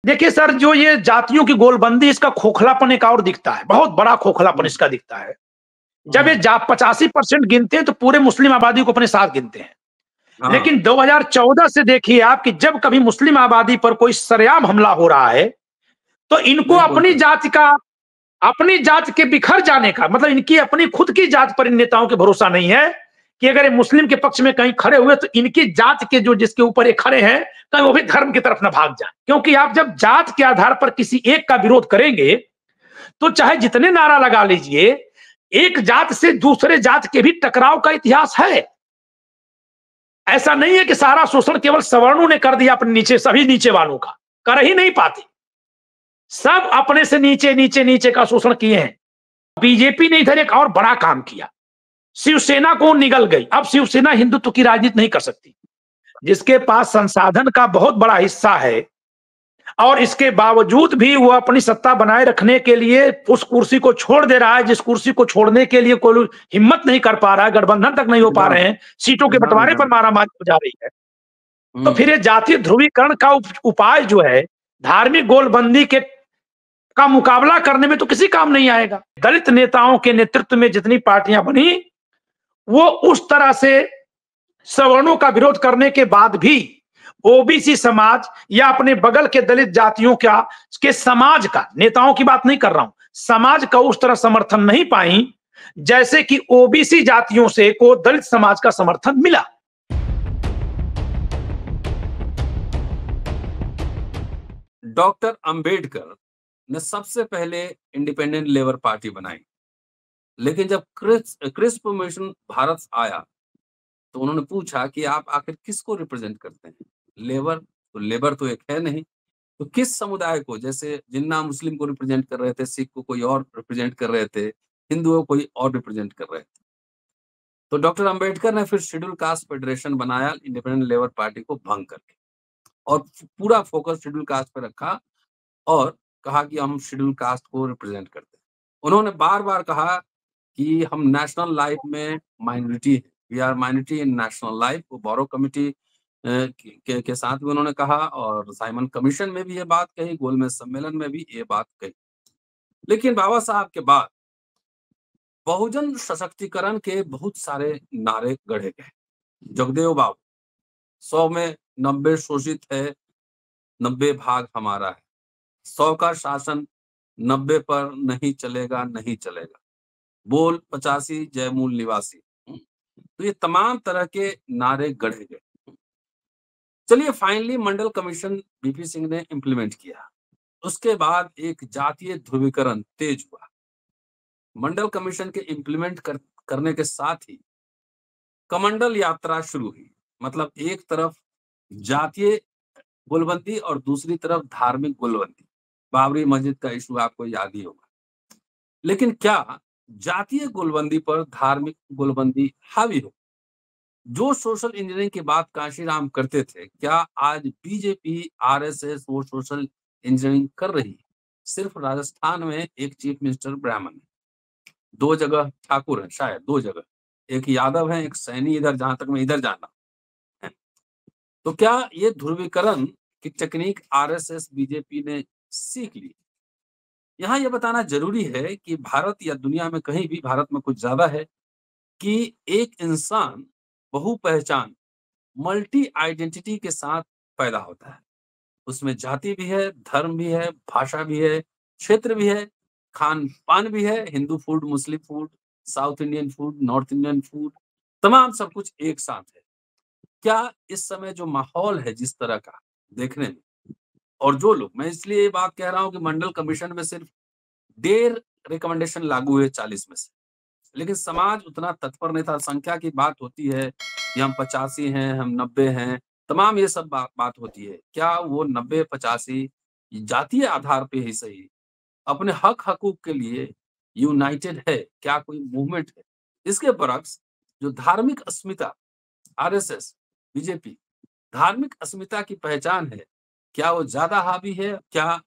देखिए सर, जो ये जातियों की गोलबंदी, इसका खोखलापन एक और दिखता है, बहुत बड़ा खोखलापन हुँ, इसका दिखता है। जब ये हुँ, जा 85% गिनते हैं तो पूरे मुस्लिम आबादी को अपने साथ गिनते हैं। हाँ, लेकिन 2014 से देखिए आप कि जब कभी मुस्लिम आबादी पर कोई सरेआम हमला हो रहा है, तो इनको नहीं बोलते। अपनी जात के बिखर जाने का मतलब इनकी अपनी खुद की जात पर इन नेताओं के भरोसा नहीं है कि अगर ये मुस्लिम के पक्ष में कहीं खड़े हुए तो इनकी जात के जो जिसके ऊपर ये खड़े हैं, कहीं वो भी धर्म की तरफ ना भाग जाए। क्योंकि आप जब जात के आधार पर किसी एक का विरोध करेंगे, तो चाहे जितने नारा लगा लीजिए, एक जात से दूसरे जात के भी टकराव का इतिहास है। ऐसा नहीं है कि सारा शोषण केवल सवर्णों ने कर दिया अपने नीचे, सभी नीचे वालों का कर ही नहीं पाते। सब अपने से नीचे नीचे नीचे का शोषण किए हैं। बीजेपी ने इधर एक और बड़ा काम किया, शिवसेना को निगल गई। अब शिवसेना हिंदुत्व की राजनीति नहीं कर सकती, जिसके पास संसाधन का बहुत बड़ा हिस्सा है और इसके बावजूद भी वो अपनी सत्ता बनाए रखने के लिए उस कुर्सी को छोड़ दे रहा है, जिस कुर्सी को छोड़ने के लिए कोई हिम्मत नहीं कर पा रहा है, गठबंधन तक नहीं हो पा विधान रहे हैं, सीटों के विधान बंटवारे पर विधान। मारामारी हो जा रही है। तो हुँ, फिर ये जातीय ध्रुवीकरण का उपाय जो है, धार्मिक गोलबंदी के का मुकाबला करने में तो किसी काम नहीं आएगा। दलित नेताओं के नेतृत्व में जितनी पार्टियां बनी, वो उस तरह से सवर्णों का विरोध करने के बाद भी ओबीसी समाज या अपने बगल के दलित जातियों का के समाज का, नेताओं की बात नहीं कर रहा हूं, समाज का उस तरह समर्थन नहीं पाई जैसे कि ओबीसी जातियों से को दलित समाज का समर्थन मिला। डॉक्टर अंबेडकर ने सबसे पहले इंडिपेंडेंट लेबर पार्टी बनाई। लेकिन जब क्रिस्प मिशन भारत आया, तो उन्होंने पूछा कि आप आखिर किसको रिप्रेजेंट करते हैं? लेबर, तो लेबर तो एक है नहीं, तो किस समुदाय को? जैसे जिन्ना मुस्लिम को रिप्रेजेंट कर रहे थे, सिख को कोई और रिप्रेजेंट कर रहे थे, हिंदुओं को कोई और रिप्रेजेंट कर रहे थे। तो डॉक्टर अंबेडकर ने फिर शेड्यूल कास्ट फेडरेशन बनाया इंडिपेंडेंट लेबर पार्टी को भंग करके, और पूरा फोकस शेड्यूल कास्ट पे रखा और कहा कि हम शेड्यूल कास्ट को रिप्रेजेंट करते हैं। उन्होंने बार-बार कहा कि हम नेशनल लाइफ में माइनॉरिटी हैं, we are minority in national life. वो बोरो कमिटी के साथ भी उन्होंने कहा और साइमन कमीशन में भी ये बात कही, गोलमेज सम्मेलन में भी ये बात कही। लेकिन बाबा साहब के बाद बहुजन सशक्तिकरण के बहुत सारे नारे गढ़े गए। जगदेव बाबू, 100 में 90 शोषित है, 90 भाग हमारा है। 100 का शासन 90 पर नहीं चलेगा, नहीं चलेगा। बोल 85 जय मूल निवासी। तो ये तमाम तरह के नारे गढ़े गए। चलिए फाइनली मंडल कमीशन बीपी सिंह ने इम्प्लीमेंट किया। उसके बाद एक जातीय ध्रुवीकरण तेज हुआ। मंडल कमीशन के करने के साथ ही कमंडल यात्रा शुरू हुई। मतलब एक तरफ जातीय गोलबंदी और दूसरी तरफ धार्मिक गोलबंदी। बाबरी मस्जिद का इशू आपको याद ही होगा। लेकिन क्या जातीय गोलबंदी पर धार्मिक गोलबंदी हावी हो? जो सोशल इंजीनियरिंग की बात कांशीराम करते थे, क्या आज बीजेपी, आरएसएस वो सोशल इंजीनियरिंग कर रही है? सिर्फ राजस्थान में एक चीफ मिनिस्टर ब्राह्मण है, 2 जगह ठाकुर हैं, शायद 2 जगह। एक यादव है, एक सैनी, इधर जहां तक मैं इधर जाना है। तो क्या ये ध्रुवीकरण की टेक्निक आरएसएस, बीजेपी ने सीख ली? यहाँ ये बताना जरूरी है कि भारत या दुनिया में कहीं भी, भारत में कुछ ज्यादा है कि एक इंसान बहु पहचान, मल्टी आइडेंटिटी के साथ पैदा होता है। उसमें जाति भी है, धर्म भी है, भाषा भी है, क्षेत्र भी है, खान-पान भी है, Hindu food, Muslim food, south Indian food, north Indian food, तमाम सब कुछ एक साथ है। क्या इस समय जो माहौल है जिस तरह का देखने में, और जो लोग, मैं इसलिए ये बात कह रहा हूँ कि मंडल कमीशन में सिर्फ 1.5 रिकमेंडेशन लागू हुए 40 में से। लेकिन समाज उतना तत्पर नहीं था। संख्या की बात होती है कि हम 85 हैं, हम 90 हैं, तमाम ये सब बात होती है। क्या वो 90-85 जातीय आधार पे ही सही अपने हक-हकूक के लिए यूनाइटेड है? क्या कोई मूवमेंट है? इसके बरअक्स जो धार्मिक अस्मिता, आरएसएस, बीजेपी, धार्मिक अस्मिता की पहचान है, क्या वो ज़्यादा हावी है? क्या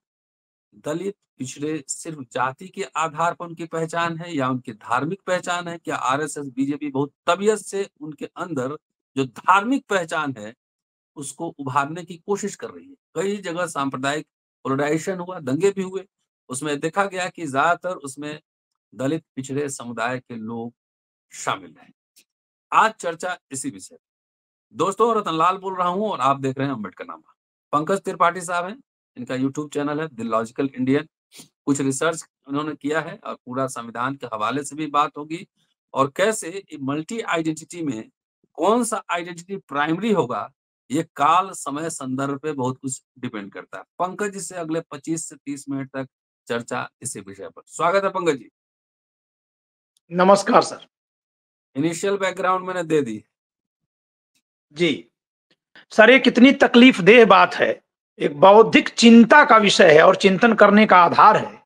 दलित, पिछड़े सिर्फ जाति के आधार पर उनकी पहचान है या उनकी धार्मिक पहचान है? क्या आरएसएस, बीजेपी बहुत तबियत से उनके अंदर जो धार्मिक पहचान है, उसको उभारने की कोशिश कर रही है? कई जगह सांप्रदायिक पोलराइजेशन हुआ, दंगे भी हुए। उसमें देखा गया कि ज्यादातर उसमें दलित पिछड़े समुदाय के लोग शामिल हैं। आज चर्चा इसी विषय पर। दोस्तों, रतनलाल बोल रहा हूं और आप देख रहे हैं अम्बेडकरनामा। पंकज त्रिपाठी साहब हैं, इनका यूट्यूब चैनल है द लॉजिकल इंडियन। कुछ रिसर्च उन्होंने किया है और पूरा संविधान के हवाले से भी बात होगी, और कैसे मल्टी आइडेंटिटी में कौन सा आइडेंटिटी प्राइमरी होगा, ये काल समय संदर्भ पे बहुत कुछ डिपेंड करता है। पंकज जी से अगले 25 से 30 मिनट तक चर्चा इसी विषय पर। स्वागत है पंकज जी। नमस्कार सर। इनिशियल बैकग्राउंड मैंने दे दी। जी सर, ये कितनी तकलीफदेह बात है, एक बौद्धिक चिंता का विषय है और चिंतन करने का आधार है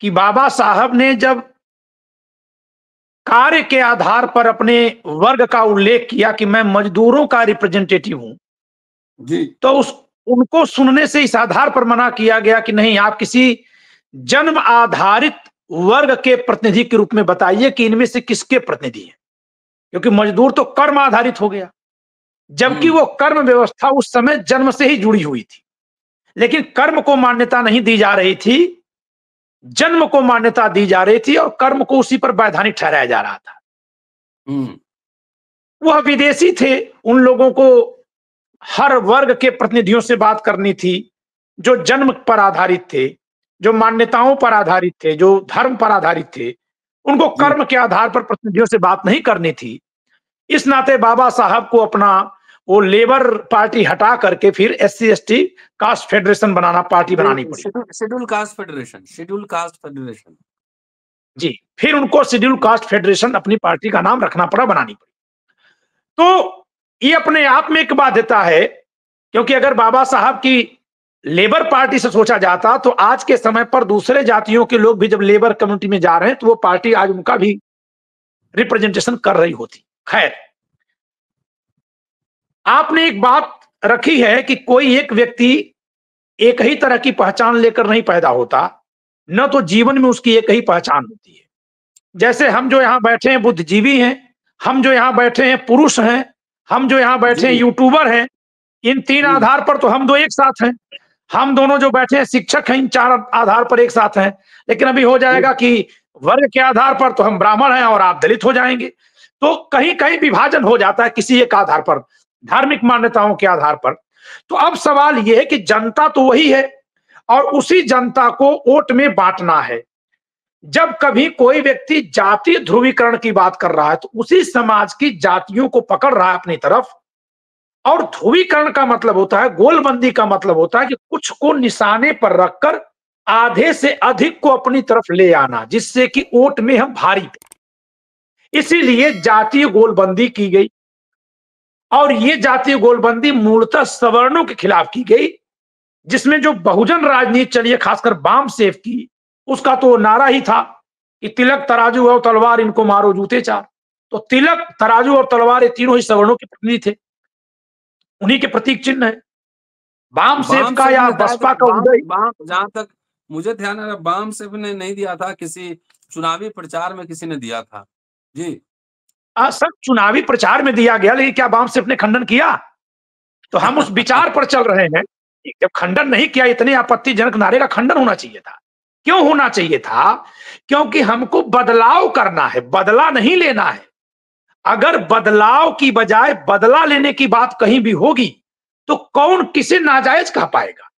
कि बाबा साहब ने जब कार्य के आधार पर अपने वर्ग का उल्लेख किया कि मैं मजदूरों का रिप्रेजेंटेटिव हूं, जी। तो उनको सुनने से इस आधार पर मना किया गया कि नहीं, आप किसी जन्म आधारित वर्ग के प्रतिनिधि के रूप में बताइए कि इनमें से किसके प्रतिनिधि हैं, क्योंकि मजदूर तो कर्म आधारित हो गया, जबकि वो कर्म व्यवस्था उस समय जन्म से ही जुड़ी हुई थी। लेकिन कर्म को मान्यता नहीं दी जा रही थी, जन्म को मान्यता दी जा रही थी और कर्म को उसी पर वैधानिक ठहराया जा रहा था। वह विदेशी थे, उन लोगों को हर वर्ग के प्रतिनिधियों से बात करनी थी जो जन्म पर आधारित थे, जो मान्यताओं पर आधारित थे, जो धर्म पर आधारित थे। उनको कर्म के आधार पर प्रतिनिधियों से बात नहीं करनी थी। इस नाते बाबा साहब को अपना वो लेबर पार्टी हटा करके फिर SC/ST कास्ट फेडरेशन बनाना, पार्टी बनानी पड़ी। Schedule caste federation, schedule caste federation. जी, फिर उनको शेड्यूल कास्ट फेडरेशन अपनी पार्टी का नाम रखना पड़ा, बनानी पड़ी। तो ये अपने आप में एक बाध्यता है, क्योंकि अगर बाबा साहब की लेबर पार्टी से सोचा जाता तो आज के समय पर दूसरे जातियों के लोग भी जब लेबर कम्युनिटी में जा रहे हैं तो वो पार्टी आज उनका भी रिप्रेजेंटेशन कर रही होती। खैर, आपने एक बात रखी है कि कोई एक व्यक्ति एक ही तरह की पहचान लेकर नहीं पैदा होता, न तो जीवन में उसकी एक ही पहचान होती है। जैसे हम जो यहां बैठे हैं बुद्धिजीवी हैं, हम जो यहां बैठे हैं पुरुष हैं, हम जो यहां बैठे हैं यूट्यूबर हैं, इन 3 आधार पर तो हम दो एक साथ हैं। हम दोनों जो बैठे हैं शिक्षक हैं, इन 4 आधार पर एक साथ हैं। लेकिन अभी हो जाएगा कि वर्ग के आधार पर तो हम ब्राह्मण हैं और आप दलित हो जाएंगे। तो कहीं कहीं विभाजन हो जाता है किसी एक आधार पर, धार्मिक मान्यताओं के आधार पर। तो अब सवाल यह है कि जनता तो वही है और उसी जनता को वोट में बांटना है। जब कभी कोई व्यक्ति जातीय ध्रुवीकरण की बात कर रहा है तो उसी समाज की जातियों को पकड़ रहा है अपनी तरफ, और ध्रुवीकरण का मतलब होता है, गोलबंदी का मतलब होता है कि कुछ को निशाने पर रखकर आधे से अधिक को अपनी तरफ ले आना, जिससे कि वोट में हम भारी पड़े। इसीलिए जातीय गोलबंदी की गई, और ये जातीय गोलबंदी मूलतः सवर्णों के खिलाफ की गई, जिसमें जो बहुजन राजनीति चलिए, खासकर बाम सेफ की, उसका तो नारा ही था कि तिलक तराजू और तलवार इनको मारो जूते चार। तो तिलक, तराजू और तलवार ये तीनों ही सवर्णों के प्रतिनिधि थे, उन्हीं के प्रतीक चिन्ह है। बाम सेफ का या बसपा का उदय, जहां तक मुझे ध्यान है, बाम सेफ ने नहीं दिया था, किसी चुनावी प्रचार में किसी ने दिया था। जी सर, चुनावी प्रचार में दिया गया, लेकिन क्या बाम सेफ ने खंडन किया? तो हम उस विचार पर चल रहे हैं, जब खंडन नहीं किया, इतने आपत्तिजनक नारे का खंडन होना चाहिए था। क्यों होना चाहिए था? क्योंकि हमको बदलाव करना है, बदला नहीं लेना है। अगर बदलाव की बजाय बदला लेने की बात कहीं भी होगी तो कौन किसे नाजायज कह पाएगा?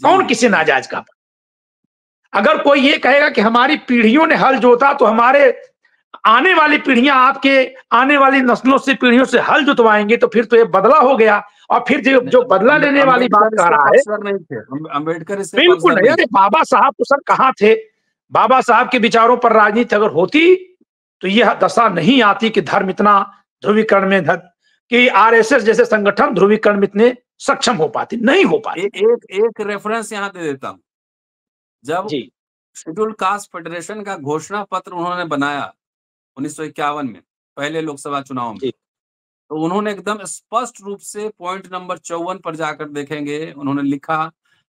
कौन किसे नाजायज कह पाएगा? अगर कोई ये कहेगा कि हमारी पीढ़ियों ने हल जोता तो हमारे आने वाली पीढ़ियां आपके आने वाली नस्लों से, पीढ़ियों से हल जुतवाएंगे, तो फिर तो ये बदला हो गया। और फिर जो बदला लेने वाली बात कर रहा है, अम्बेडकर बिल्कुल नहीं। अरे बाबा साहब तो सर कहां थे? बाबा साहब के विचारों पर राजनीति अगर होती तो यह दशा नहीं आती कि धर्म इतना ध्रुवीकरण में कि RSS जैसे संगठन ध्रुवीकरण में इतने सक्षम हो पाते, नहीं हो पाते। एक रेफरेंस यहां दे देता हूं। जब शेड्यूल कास्ट फेडरेशन का घोषणा पत्र उन्होंने बनाया 1951 में, पहले लोकसभा चुनाव में, तो उन्होंने एकदम स्पष्ट रूप से पॉइंट नंबर 54 पर जाकर देखेंगे, उन्होंने लिखा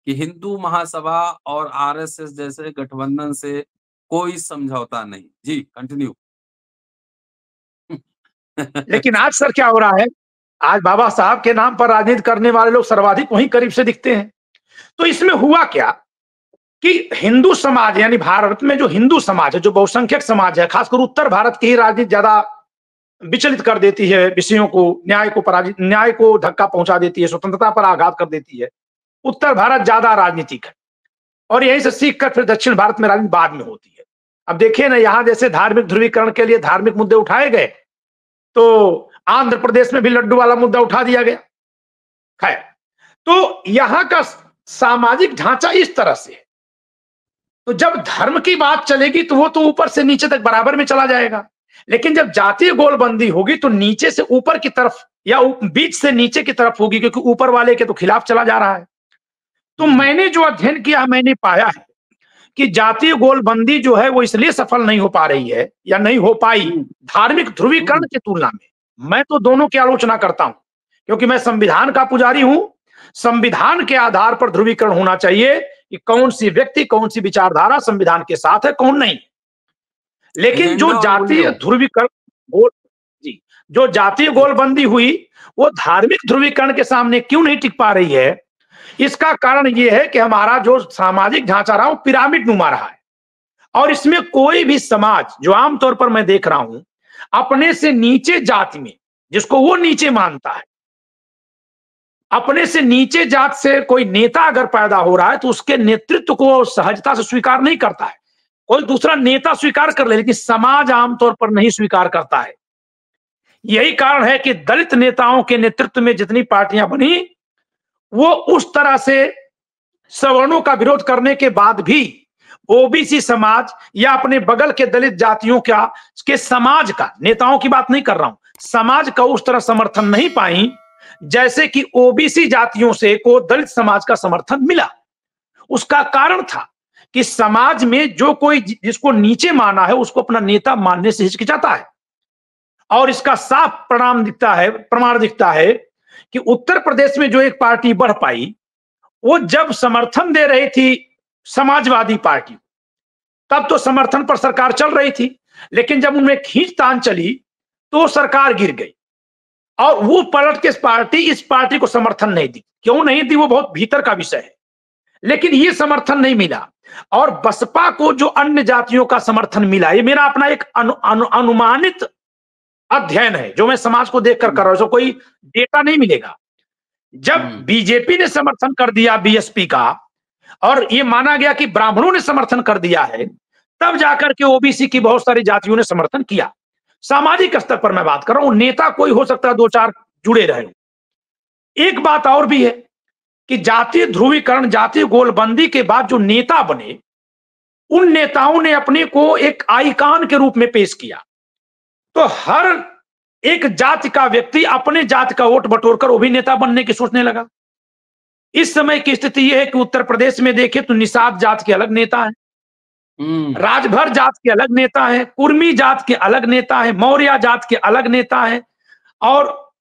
कि हिंदू महासभा और RSS जैसे गठबंधन से कोई समझौता नहीं। जी कंटिन्यू। लेकिन आज सर क्या हो रहा है? आज बाबा साहब के नाम पर राजनीति करने वाले लोग सर्वाधिक वहीं करीब से दिखते हैं। तो इसमें हुआ क्या कि हिंदू समाज यानी भारत में जो हिंदू समाज है, जो बहुसंख्यक समाज है, खासकर उत्तर भारत की ही राजनीति ज्यादा विचलित कर देती है विषयों को, न्याय को धक्का पहुंचा देती है, स्वतंत्रता पर आघात कर देती है। उत्तर भारत ज्यादा राजनीतिक है और यहीं से सीख कर फिर दक्षिण भारत में राजनीति बाद में होती है। अब देखिए ना, यहां जैसे धार्मिक ध्रुवीकरण के लिए धार्मिक मुद्दे उठाए गए, तो आंध्र प्रदेश में भी लड्डू वाला मुद्दा उठा दिया गया। खैर, तो यहां का सामाजिक ढांचा इस तरह से है। तो जब धर्म की बात चलेगी तो वो तो ऊपर से नीचे तक बराबर में चला जाएगा, लेकिन जब जातीय गोलबंदी होगी तो नीचे से ऊपर की तरफ या बीच से नीचे की तरफ होगी, क्योंकि ऊपर वाले के तो खिलाफ चला जा रहा है। तो मैंने जो अध्ययन किया, मैंने पाया है कि जातीय गोलबंदी जो है वो इसलिए सफल नहीं हो पा रही है या नहीं हो पाई धार्मिक ध्रुवीकरण की तुलना में। मैं तो दोनों की आलोचना करता हूं, क्योंकि मैं संविधान का पुजारी हूं। संविधान के आधार पर ध्रुवीकरण होना चाहिए कि कौन सी व्यक्ति, कौन सी विचारधारा संविधान के साथ है, कौन नहीं। लेकिन जो जातीय ध्रुवीकरण जी, जो जातीय गोलबंदी हुई वो धार्मिक ध्रुवीकरण के सामने क्यों नहीं टिक पा रही है? इसका कारण यह है कि हमारा जो सामाजिक ढांचा रहा वो पिरामिड नुमा रहा है, और इसमें कोई भी समाज, जो आमतौर पर मैं देख रहा हूं, अपने से नीचे जाति में, जिसको वो नीचे मानता है, अपने से नीचे जात से कोई नेता अगर पैदा हो रहा है तो उसके नेतृत्व को सहजता से स्वीकार नहीं करता है। कोई दूसरा नेता स्वीकार कर ले, लेकिन समाज आमतौर पर नहीं स्वीकार करता है। यही कारण है कि दलित नेताओं के नेतृत्व में जितनी पार्टियां बनी, वो उस तरह से सवर्णों का विरोध करने के बाद भी ओबीसी समाज या अपने बगल के दलित जातियों के समाज का, नेताओं की बात नहीं कर रहा हूं, समाज का उस तरह समर्थन नहीं पाई जैसे कि ओबीसी जातियों से को दलित समाज का समर्थन मिला। उसका कारण था कि समाज में जो कोई जिसको नीचे माना है उसको अपना नेता मानने से हिचकिचाता है। और इसका साफ प्रमाण दिखता है कि उत्तर प्रदेश में जो एक पार्टी बढ़ पाई, वो जब समर्थन दे रही थी समाजवादी पार्टी, तब तो समर्थन पर सरकार चल रही थी, लेकिन जब उनमें खींचतान चली तो सरकार गिर गई और वो पलट के इस पार्टी को समर्थन नहीं दी। क्यों नहीं दी वो बहुत भीतर का विषय है, लेकिन ये समर्थन नहीं मिला। और बसपा को जो अन्य जातियों का समर्थन मिला, ये मेरा अपना एक अनुमानित अध्ययन है जो मैं समाज को देखकर कर रहा हूं, कोई डेटा नहीं मिलेगा। जब बीजेपी ने समर्थन कर दिया बीएसपी का और ये माना गया कि ब्राह्मणों ने समर्थन कर दिया है, तब जाकर के ओबीसी की बहुत सारी जातियों ने समर्थन किया। सामाजिक स्तर पर मैं बात कर रहा हूं, नेता कोई हो सकता है, दो चार जुड़े रहे। एक बात और भी है कि जातीय ध्रुवीकरण, जातीय गोलबंदी के बाद जो नेता बने, उन नेताओं ने अपने को एक आइकॉन के रूप में पेश किया। तो हर एक जाति का व्यक्ति अपने जाति का वोट बटोरकर वो भी नेता बनने की सोचने लगा। इस समय की स्थिति यह है कि उत्तर प्रदेश में देखें तो निषाद जात के अलग नेता हैं, राजभर जात के अलग नेता हैं, कुर्मी जात के अलग नेता हैं, मौर्य जात के अलग नेता हैं और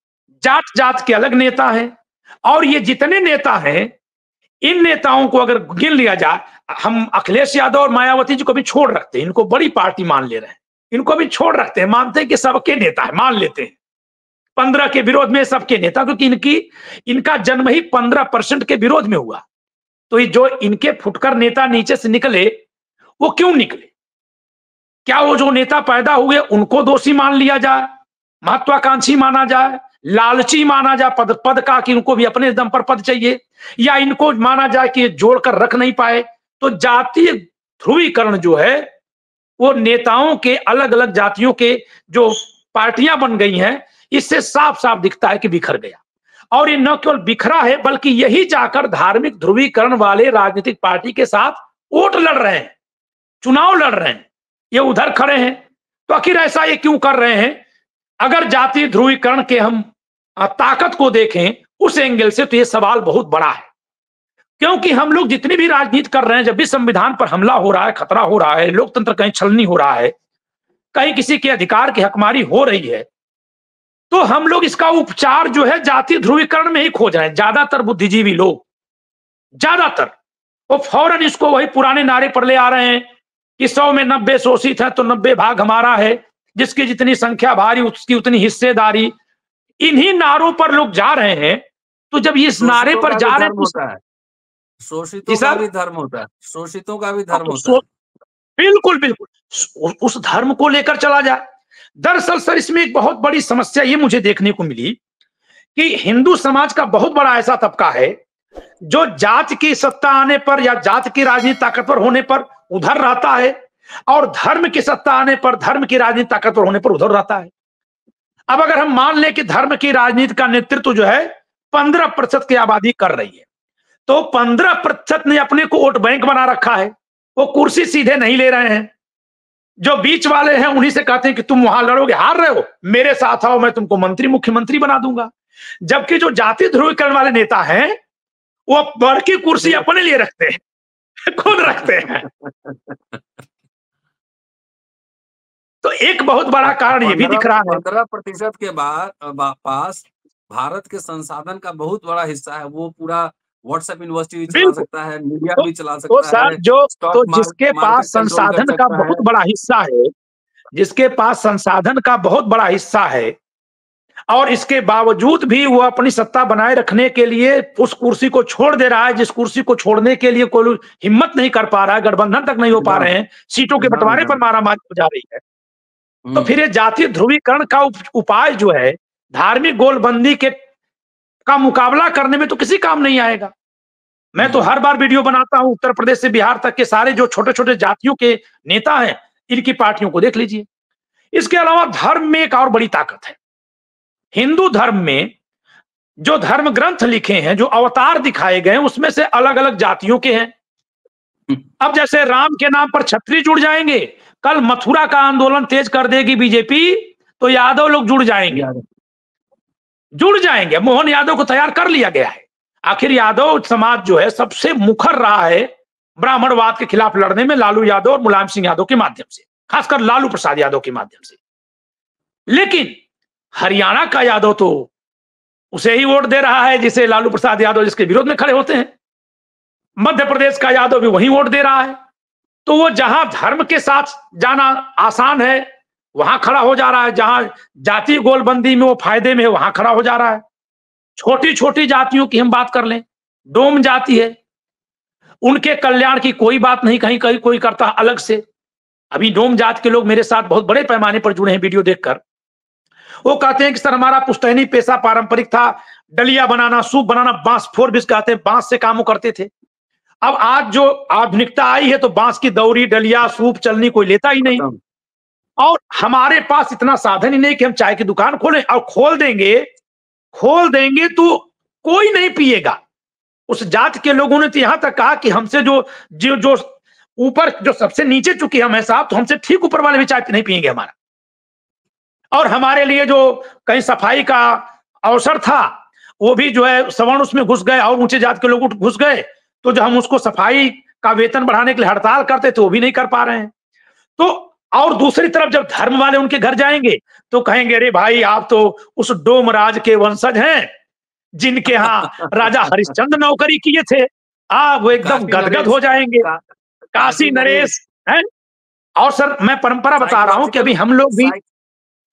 जाट के अलग नेता हैं। और ये जितने नेता हैं, इन नेताओं को अगर गिन लिया जाए, हम अखिलेश यादव और मायावती जी को भी छोड़ रखते हैं, इनको बड़ी पार्टी मान ले रहे हैं, इनको भी छोड़ रखते हैं, मानते हैं कि सबके नेता है, मान लेते हैं 15 के विरोध में सबके नेता, क्योंकि इनका जन्म ही 15% के विरोध में हुआ। तो ये जो इनके फुटकर नेता नीचे से निकले, वो क्यों निकले? क्या वो जो नेता पैदा हुए उनको दोषी मान लिया जाए, महत्वाकांक्षी माना जाए, लालची माना जाए पद का, कि इनको भी अपने दम पर पद चाहिए, या इनको माना जाए कि जोड़कर रख नहीं पाए? तो जातीय ध्रुवीकरण जो है वो नेताओं के अलग अलग जातियों के जो पार्टियां बन गई हैं, इससे साफ साफ दिखता है कि बिखर गया। और ये न केवल बिखरा है, बल्कि यही जाकर धार्मिक ध्रुवीकरण वाले राजनीतिक पार्टी के साथ वोट लड़ रहे हैं, चुनाव लड़ रहे हैं, ये उधर खड़े हैं। तो आखिर ऐसा ये क्यों कर रहे हैं? अगर जातीय ध्रुवीकरण के हम ताकत को देखें उस एंगल से, तो ये सवाल बहुत बड़ा है। क्योंकि हम लोग जितनी भी राजनीति कर रहे हैं, जब भी संविधान पर हमला हो रहा है, खतरा हो रहा है, लोकतंत्र कहीं छलनी हो रहा है, कहीं किसी के अधिकार की हकमारी हो रही है, तो हम लोग इसका उपचार जो है जातीय ध्रुवीकरण में ही खोज रहे हैं। ज्यादातर बुद्धिजीवी लोग, ज्यादातर वो फौरन इसको वही पुराने नारे पर ले आ रहे हैं कि 100 में 90 शोषित है तो 90 भाग हमारा है, जिसकी जितनी संख्या भारी उसकी उतनी हिस्सेदारी। इन्हीं नारों पर लोग जा रहे हैं। तो जब इस नारे पर जा रहे हैं, शोषितों जी का सर। भी धर्म होता है, शोषितों का भी धर्म तो होता है। बिल्कुल बिल्कुल उस धर्म को लेकर चला जाए। दरअसल सर इसमें एक बहुत बड़ी समस्या ये मुझे देखने को मिली कि हिंदू समाज का बहुत बड़ा ऐसा तबका है जो जात की सत्ता आने पर या जात की राजनीति ताकतवर होने पर उधर रहता है, और धर्म की सत्ता आने पर धर्म की राजनीति ताकतवर होने पर उधर रहता है। अब अगर हम मान लें कि धर्म की राजनीति का नेतृत्व जो है 15% की आबादी कर रही है, तो 15% ने अपने को वोट बैंक बना रखा है, वो कुर्सी सीधे नहीं ले रहे हैं। जो बीच वाले हैं उन्हीं से कहते हैं कि तुम वहां लड़ोगे, हार रहे हो, मेरे साथ आओ, मैं तुमको मंत्री मुख्यमंत्री बना दूंगा। जबकि जो जाति ध्रुवीकरण वाले नेता हैं वो बड़की कुर्सी अपने लिए रखते हैं, खुद रखते हैं। तो एक बहुत बड़ा कारण ये भी दिख रहा है। 15% के पास भारत के संसाधन का बहुत बड़ा हिस्सा है। वो पूरा व्हाट्सएप यूनिवर्सिटी भी चला सकता है, मीडिया भी चला तो सकता सर है, जो स्टॉक जिसके मार्केट पास कंट्रोल कर संसाधन का सकता है। बहुत बड़ा हिस्सा है, जिसके पास संसाधन का बहुत बड़ा हिस्सा है, और इसके बावजूद भी वो अपनी सत्ता बनाए रखने के लिए उस कुर्सी को छोड़ दे रहा है, जिस कुर्सी को छोड़ने के लिए कोई हिम्मत नहीं कर पा रहा है, गठबंधन तक नहीं हो पा रहे हैं, सीटों के बंटवारे पर मारामारी हो जा रही है। तो फिर ये जातीय ध्रुवीकरण का उपाय जो है धार्मिक गोलबंदी के का मुकाबला करने में तो किसी काम नहीं आएगा। मैं तो हर बार वीडियो बनाता हूं, उत्तर प्रदेश से बिहार तक के सारे जो छोटे छोटे जातियों के नेता हैं इनकी पार्टियों को देख लीजिए। इसके अलावा धर्म में एक और बड़ी ताकत है। हिंदू धर्म में जो धर्म ग्रंथ लिखे हैं, जो अवतार दिखाए गए हैं, उसमें से अलग अलग जातियों के हैं। अब जैसे राम के नाम पर छत्री जुड़ जाएंगे, कल मथुरा का आंदोलन तेज कर देगी बीजेपी, तो यादव लोग जुड़ जाएंगे। मोहन यादव को तैयार कर लिया गया है। आखिर यादव समाज जो है सबसे मुखर रहा है ब्राह्मणवाद के खिलाफ लड़ने में, लालू यादव और मुलायम सिंह यादव के माध्यम से, खासकर लालू प्रसाद यादव के माध्यम से। लेकिन हरियाणा का यादव तो उसे ही वोट दे रहा है जिसे लालू प्रसाद यादव जिसके विरोध में खड़े होते हैं। मध्य प्रदेश का यादव भी वही वोट दे रहा है। तो वो जहां धर्म के साथ जाना आसान है वहां खड़ा हो जा रहा है, जहां जातीय गोलबंदी में वो फायदे में है वहां खड़ा हो जा रहा है। छोटी छोटी जातियों की हम बात कर लें, डोम जाति है, उनके कल्याण की कोई बात नहीं कहीं कहीं कोई करता अलग से। अभी डोम जात के लोग मेरे साथ बहुत बड़े पैमाने पर जुड़े हैं वीडियो देखकर। वो कहते हैं कि सर हमारा पुश्तैनी पेशा पारंपरिक था, डलिया बनाना, सूप बनाना, बांस फोर भी कहते हैं, बांस से काम करते थे। अब आज जो आधुनिकता आई है तो बांस की दौरी, डलिया, सूप, चलनी कोई लेता ही नहीं। और हमारे पास इतना साधन ही नहीं कि हम चाय की दुकान खोलें, और खोल देंगे तो कोई नहीं पिएगा। उस जात के लोगों ने तो यहां तक कहा कि हमसे जो जो जो ऊपर जो सबसे नीचे चुकी हम है साहब, तो हमसे ठीक ऊपर वाले भी चाय नहीं पिएंगे हमारा। और हमारे लिए जो कहीं सफाई का अवसर था वो भी जो है सवर्ण उसमें घुस गए और ऊंचे जात के लोग घुस गए, तो जो हम उसको सफाई का वेतन बढ़ाने के लिए हड़ताल करते थे वो भी नहीं कर पा रहे हैं। तो और दूसरी तरफ जब धर्म वाले उनके घर जाएंगे तो कहेंगे अरे भाई आप तो उस डोम राज के वंशज हैं जिनके यहाँ राजा हरिश्चंद्र नौकरी किए थे। वो एकदम गदगद हो जाएंगे। काशी नरेश है। और सर मैं परंपरा बता रहा हूं कि अभी हम लोग भी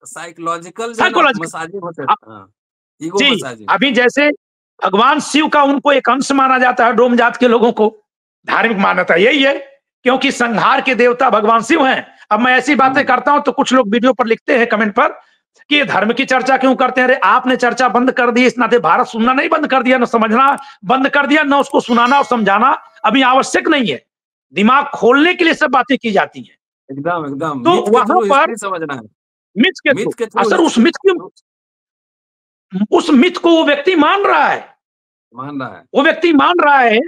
साइकोलॉजिकल जी, अभी जैसे भगवान शिव का उनको एक अंश माना जाता है, डोम जात के लोगों को धार्मिक मान्यता यही है क्योंकि संहार के देवता भगवान शिव हैं। अब मैं ऐसी बातें करता हूं तो कुछ लोग वीडियो पर लिखते हैं कमेंट पर कि ये धर्म की चर्चा क्यों करते हैं। अरे आपने चर्चा बंद कर दी, इस नाते भारत सुनना नहीं बंद कर दिया, न समझना बंद कर दिया, न उसको सुनाना और समझाना अभी आवश्यक नहीं है। दिमाग खोलने के लिए सब बातें की जाती हैं। एकदम तो वहां पर समझना है मिथ के असर उस मिथ को वो व्यक्ति मान रहा है, वो व्यक्ति मान रहा है,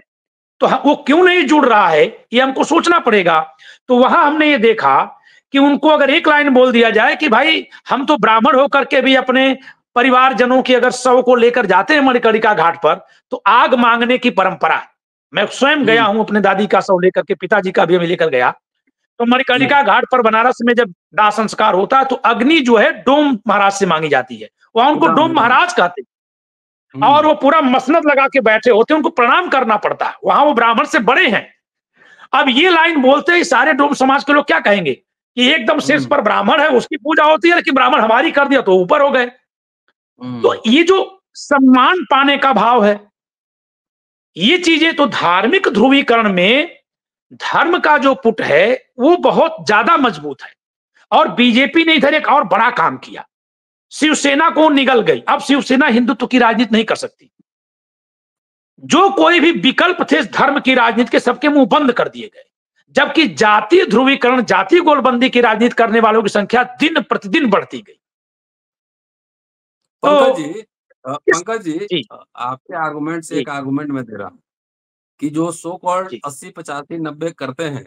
तो वो क्यों नहीं जुड़ रहा है ये हमको सोचना पड़ेगा। तो वहां हमने ये देखा कि उनको अगर एक लाइन बोल दिया जाए कि भाई हम तो ब्राह्मण होकर के भी अपने परिवारजनों की अगर शव को लेकर जाते हैं मणिकर्णिका घाट पर तो आग मांगने की परंपरा है। मैं स्वयं गया हूं अपने दादी का शव लेकर के, पिताजी का भी मैं लेकर गया। तो मणिकर्णिका घाट पर बनारस में जब दाह संस्कार होता है तो अग्नि जो है डोम महाराज से मांगी जाती है। वहां उनको डोम महाराज कहते हैं और वो पूरा मसनद लगा के बैठे होते हैं, उनको प्रणाम करना पड़ता है। वहां वो ब्राह्मण से बड़े हैं। अब ये लाइन बोलते ही सारे डोम समाज के लोग क्या कहेंगे कि एकदम शीर्ष पर ब्राह्मण है उसकी पूजा होती है, लेकिन ब्राह्मण हमारी कर दिया तो ऊपर हो गए। तो ये जो सम्मान पाने का भाव है, ये चीजें तो धार्मिक ध्रुवीकरण में धर्म का जो पुट है वो बहुत ज्यादा मजबूत है। और बीजेपी ने इधर एक और बड़ा काम किया, शिवसेना को निगल गई। अब शिवसेना हिंदुत्व की राजनीति नहीं कर सकती। जो कोई भी विकल्प थे इस धर्म की राजनीति के, सबके मुंह बंद कर दिए गए। जबकि जातीय ध्रुवीकरण, जातीय गोलबंदी की राजनीति करने वालों की संख्या दिन प्रतिदिन बढ़ती गई। पंकज जी, आपके आर्गुमेंट से एक आर्गुमेंट में दे रहा हूं कि जो सो कॉल्ड 80, 85, 90 करते हैं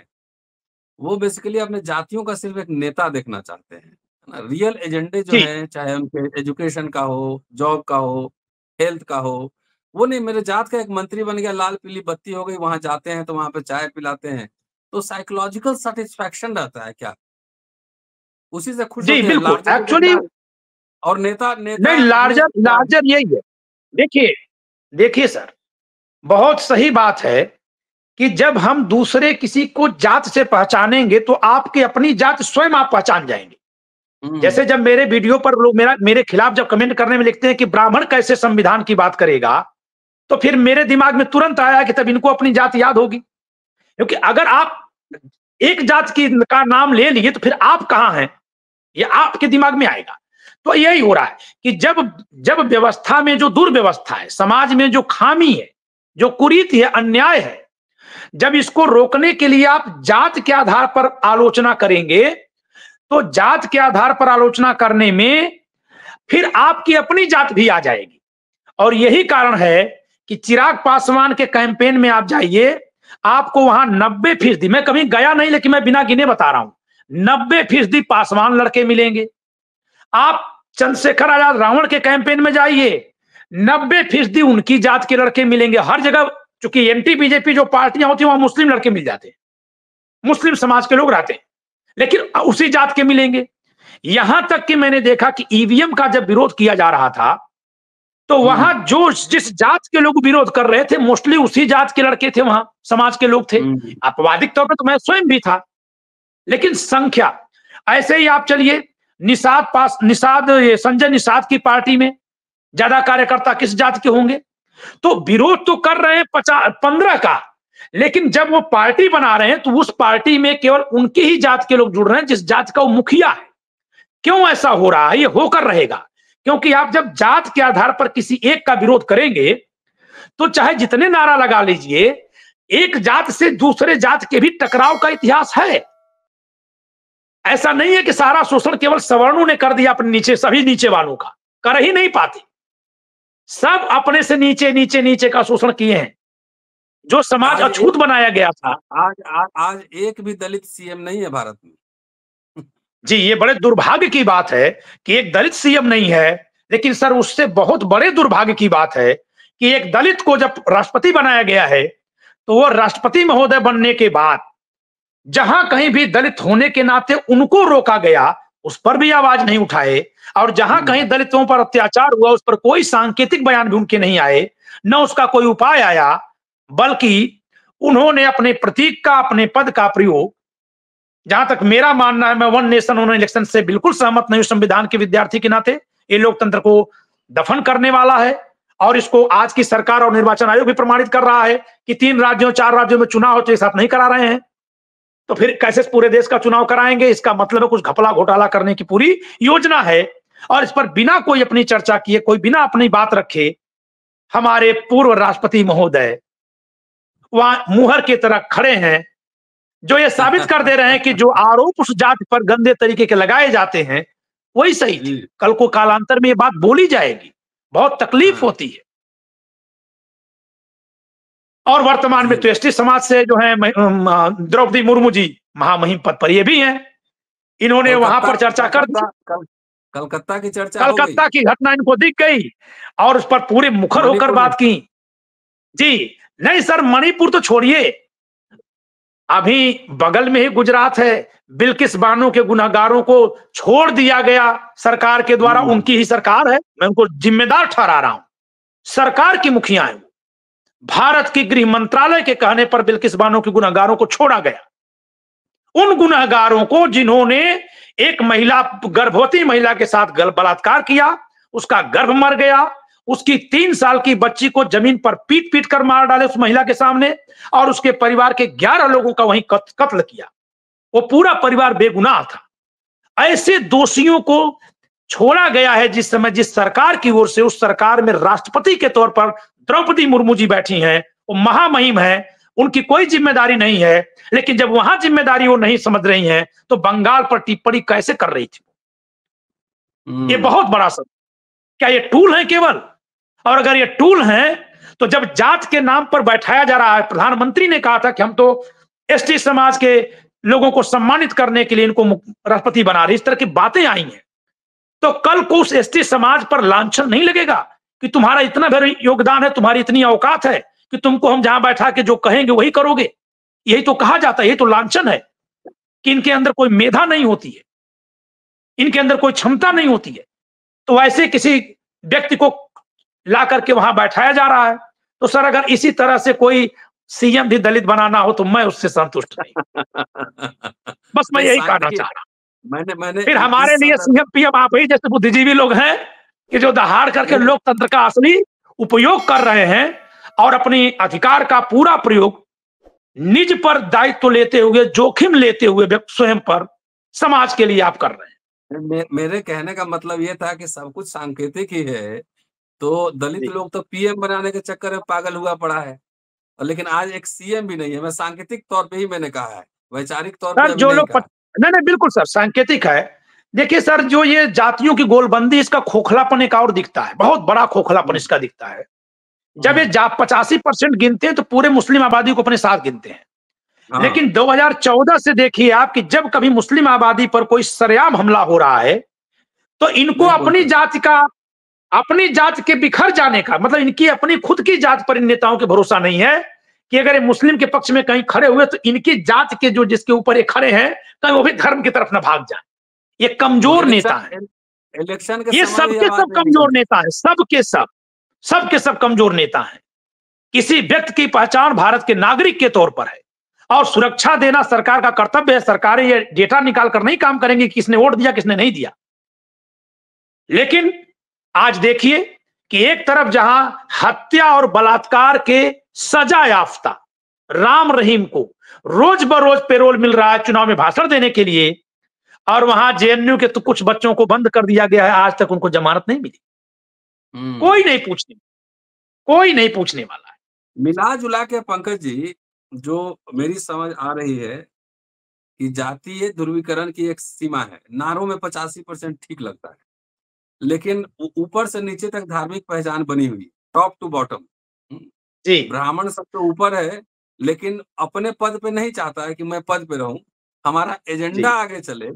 वो बेसिकली अपने जातियों का सिर्फ एक नेता देखना चाहते हैं, है ना। रियल एजेंडे जो है, चाहे उनके एजुकेशन का हो, जॉब का हो, हेल्थ का हो, वो नहीं। मेरे जात का एक मंत्री बन गया, लाल पीली बत्ती हो गई, वहां जाते हैं तो वहां पे चाय पिलाते हैं, तो साइकोलॉजिकल सेटिस्फैक्शन रहता है क्या? उसी से खुश होते हैं। बिल्कुल, एक्चुअली और नेता नहीं, लार्जर यही है। देखिए सर, बहुत सही बात है कि जब हम दूसरे किसी को जात से पहचानेंगे तो आपकी अपनी जात स्वयं आप पहचान जाएंगे। जैसे जब मेरे वीडियो पर लोग मेरे खिलाफ जब कमेंट करने में लिखते हैं कि ब्राह्मण कैसे संविधान की बात करेगा, तो फिर मेरे दिमाग में तुरंत आया कि तब इनको अपनी जात याद होगी। क्योंकि अगर आप एक जात का नाम ले लिए तो फिर आप कहां हैं, ये आपके दिमाग में आएगा। तो यही हो रहा है कि जब व्यवस्था में जो दुर्व्यवस्था है, समाज में जो खामी है, जो कुरीति है, अन्याय है, जब इसको रोकने के लिए आप जात के आधार पर आलोचना करेंगे, तो जात के आधार पर आलोचना करने में फिर आपकी अपनी जात भी आ जाएगी। और यही कारण है कि चिराग पासवान के कैंपेन में आप जाइए, आपको वहां 90%, मैं कभी गया नहीं लेकिन मैं बिना गिने बता रहा हूं, 90% पासवान लड़के मिलेंगे। आप चंद्रशेखर आजाद रावण के कैंपेन में जाइए, 90% उनकी जात के लड़के मिलेंगे। हर जगह चूंकि एंटी बीजेपी जो पार्टियां होती हैं वहां मुस्लिम लड़के मिल जाते हैं, मुस्लिम समाज के लोग रहते हैं, लेकिन उसी जात के मिलेंगे। यहां तक कि मैंने देखा कि ईवीएम का जब विरोध किया जा रहा था तो वहां जिस जात के लोग विरोध कर रहे थे मोस्टली उसी जात के लड़के थे, वहां समाज के लोग थे। अपवादिक तौर पर तो मैं स्वयं भी था, लेकिन संख्या ऐसे ही आप चलिए, संजय निषाद की पार्टी में ज्यादा कार्यकर्ता किस जात के होंगे? तो विरोध तो कर रहे हैं 15 का, लेकिन जब वो पार्टी बना रहे हैं तो उस पार्टी में केवल उनकी ही जात के लोग जुड़ रहे हैं जिस जात का वो मुखिया है। क्यों ऐसा हो रहा है? ये होकर रहेगा, क्योंकि आप जब जात के आधार पर किसी एक का विरोध करेंगे तो चाहे जितने नारा लगा लीजिए, एक जात से दूसरे जात के भी टकराव का इतिहास है। ऐसा नहीं है कि सारा शोषण केवल सवर्णों ने कर दिया अपने नीचे, सभी नीचे वालों का कर ही नहीं पाते, सब अपने से नीचे नीचे नीचे का शोषण किए हैं। जो समाज अछूत बनाया गया था, आज एक भी दलित सीएम नहीं है भारत में। जी, ये बड़े दुर्भाग्य की बात है कि एक दलित सीएम नहीं है, लेकिन सर उससे बहुत बड़े दुर्भाग्य की बात है कि एक दलित को जब राष्ट्रपति बनाया गया है तो वो राष्ट्रपति महोदय बनने के बाद जहां कहीं भी दलित होने के नाते उनको रोका गया, उस पर भी आवाज नहीं उठाए, और जहां कहीं दलितों पर अत्याचार हुआ उस पर कोई सांकेतिक बयान भी उनके नहीं आए, न उसका कोई उपाय आया, बल्कि उन्होंने अपने प्रतीक का, अपने पद का प्रयोग, जहां तक मेरा मानना है, मैं वन नेशन वन इलेक्शन से बिल्कुल सहमत नहीं हूं। संविधान के विद्यार्थी के नाते ये लोकतंत्र को दफन करने वाला है, और इसको आज की सरकार और निर्वाचन आयोग भी प्रमाणित कर रहा है कि 3 राज्यों 4 राज्यों में चुनाव तो एक साथ नहीं करा रहे हैं, तो फिर कैसे पूरे देश का चुनाव कराएंगे? इसका मतलब है कुछ घपला घोटाला करने की पूरी योजना है। और इस पर बिना कोई अपनी चर्चा किए, कोई बिना अपनी बात रखे, हमारे पूर्व राष्ट्रपति महोदय वहां मुहर की तरह खड़े हैं, जो ये साबित कर दे रहे हैं कि जो आरोप उस जाति पर गंदे तरीके के लगाए जाते हैं वही सही थी। कल को कालांतर में ये बात बोली जाएगी, बहुत तकलीफ होती है। और वर्तमान में तो एसटी समाज से जो है द्रौपदी मुर्मू जी महामहिम पद पर ये भी हैं, इन्होंने वहां पर चर्चा कर दी। कलकत्ता की चर्चा, कलकत्ता की घटना इनको दिख गई और उस पर पूरे मुखर होकर बात की। जी नहीं सर, मणिपुर तो छोड़िए, अभी बगल में ही गुजरात है, बिल्किस बानो के गुनहगारों को छोड़ दिया गया सरकार के द्वारा, उनकी ही सरकार है, मैं उनको जिम्मेदार ठहरा रहा हूं, सरकार की मुखिया है। भारत की गृह मंत्रालय के कहने पर बिल्किस बानो के गुनहगारों को छोड़ा गया। उन गुनहगारों को जिन्होंने एक महिला, गर्भवती महिला के साथ बलात्कार किया, उसका गर्भ मर गया, उसकी 3 साल की बच्ची को जमीन पर पीट पीट कर मार डाले उस महिला के सामने, और उसके परिवार के 11 लोगों का वहीं कत्ल किया। वो पूरा परिवार बेगुनाह था। ऐसे दोषियों को छोड़ा गया है जिस समय जिस सरकार की ओर से, उस सरकार में राष्ट्रपति के तौर पर द्रौपदी मुर्मू जी बैठी हैं, वो महामहिम है, उनकी कोई जिम्मेदारी नहीं है। लेकिन जब वहां जिम्मेदारी वो नहीं समझ रही हैं, तो बंगाल पर टिप्पणी कैसे कर रही थी? ये बहुत बड़ा सब। क्या ये टूल है केवल? और अगर ये टूल हैं, तो जब जात के नाम पर बैठाया जा रहा है, प्रधानमंत्री ने कहा था कि हम तो एसटी समाज के लोगों को सम्मानित करने के लिए इनको राष्ट्रपति बना रहे, इस तरह की बातें आई हैं, तो कल को उस एसटी समाज पर लांछन नहीं लगेगा कि तुम्हारा इतना बड़ा योगदान है, तुम्हारी इतनी औकात है कि तुमको हम जहां बैठा के जो कहेंगे वही करोगे? यही तो कहा जाता है, यही तो लांछन है कि इनके अंदर कोई मेधा नहीं होती है, इनके अंदर कोई क्षमता नहीं होती है। तो ऐसे किसी व्यक्ति को ला करके वहां बैठाया जा रहा है। तो सर, अगर इसी तरह से कोई सीएम भी दलित बनाना हो तो मैं उससे संतुष्ट नहीं। बस मैं यही कहना चाह रहा हूं। मैंने फिर हमारे लिए सीएम पीएम आप ही जैसे बुद्धिजीवी लोग हैं कि जो दहाड़ करके लोकतंत्र का असली उपयोग कर रहे हैं और अपनी अधिकार का पूरा प्रयोग निज पर दायित्व लेते हुए, जोखिम लेते हुए स्वयं पर, समाज के लिए आप कर रहे हैं। मेरे कहने का मतलब ये था कि सब कुछ सांकेतिक ही है, तो दलित लोग तो पीएम बनाने के चक्कर में पागल हुआ पड़ा है, लेकिन आज एक सीएम भी नहीं है। मैं सांकेतिक तौर पे ही मैंने कहा है, वैचारिक तौर पे जो लोग नहीं, बिल्कुल सर, सांकेतिक है। देखिए सर, जो ये जातियों की गोलबंदी, इसका खोखलापन एक और दिखता है, बहुत बड़ा खोखलापन इसका दिखता है। जब ये 85% गिनते हैं तो पूरे मुस्लिम आबादी को अपने साथ गिनते हैं। लेकिन 2014 से देखिए आप कि जब कभी मुस्लिम आबादी पर कोई सरेआम हमला हो रहा है, तो इनको अपनी जात के बिखर जाने का, मतलब इनकी अपनी खुद की जात पर इन नेताओं के भरोसा नहीं है कि अगर ये मुस्लिम के पक्ष में कहीं खड़े हुए तो इनकी जात के जो जिसके ऊपर ये खड़े हैं, कहीं वो भी धर्म की तरफ न भाग जाए। ये कमजोर नेता है, इलेक्शन के ये सबके सब कमजोर नेता है, सबके सब कमजोर नेता हैं। किसी व्यक्ति की पहचान भारत के नागरिक के तौर पर है और सुरक्षा देना सरकार का कर्तव्य है। सरकारें ये डेटा निकाल कर नहीं काम करेंगी किसने वोट दिया किसने नहीं दिया। लेकिन आज देखिए कि एक तरफ जहां हत्या और बलात्कार के सजा याफ्ता राम रहीम को रोज बरोज पेरोल मिल रहा है चुनाव में भाषण देने के लिए, और वहां जेएनयू के तो कुछ बच्चों को बंद कर दिया गया है, आज तक उनको जमानत नहीं मिली। कोई नहीं पूछने वाला है। मिला जुला के पंकज जी, जो मेरी समझ आ रही है कि जातीय ध्रुवीकरण की एक सीमा है। नारों में 85% ठीक लगता है, लेकिन ऊपर से नीचे तक धार्मिक पहचान बनी हुई, टॉप टू बॉटम। ब्राह्मण सबसे ऊपर है, लेकिन अपने पद पे नहीं चाहता है कि मैं पद पे रहूं, हमारा एजेंडा आगे चले,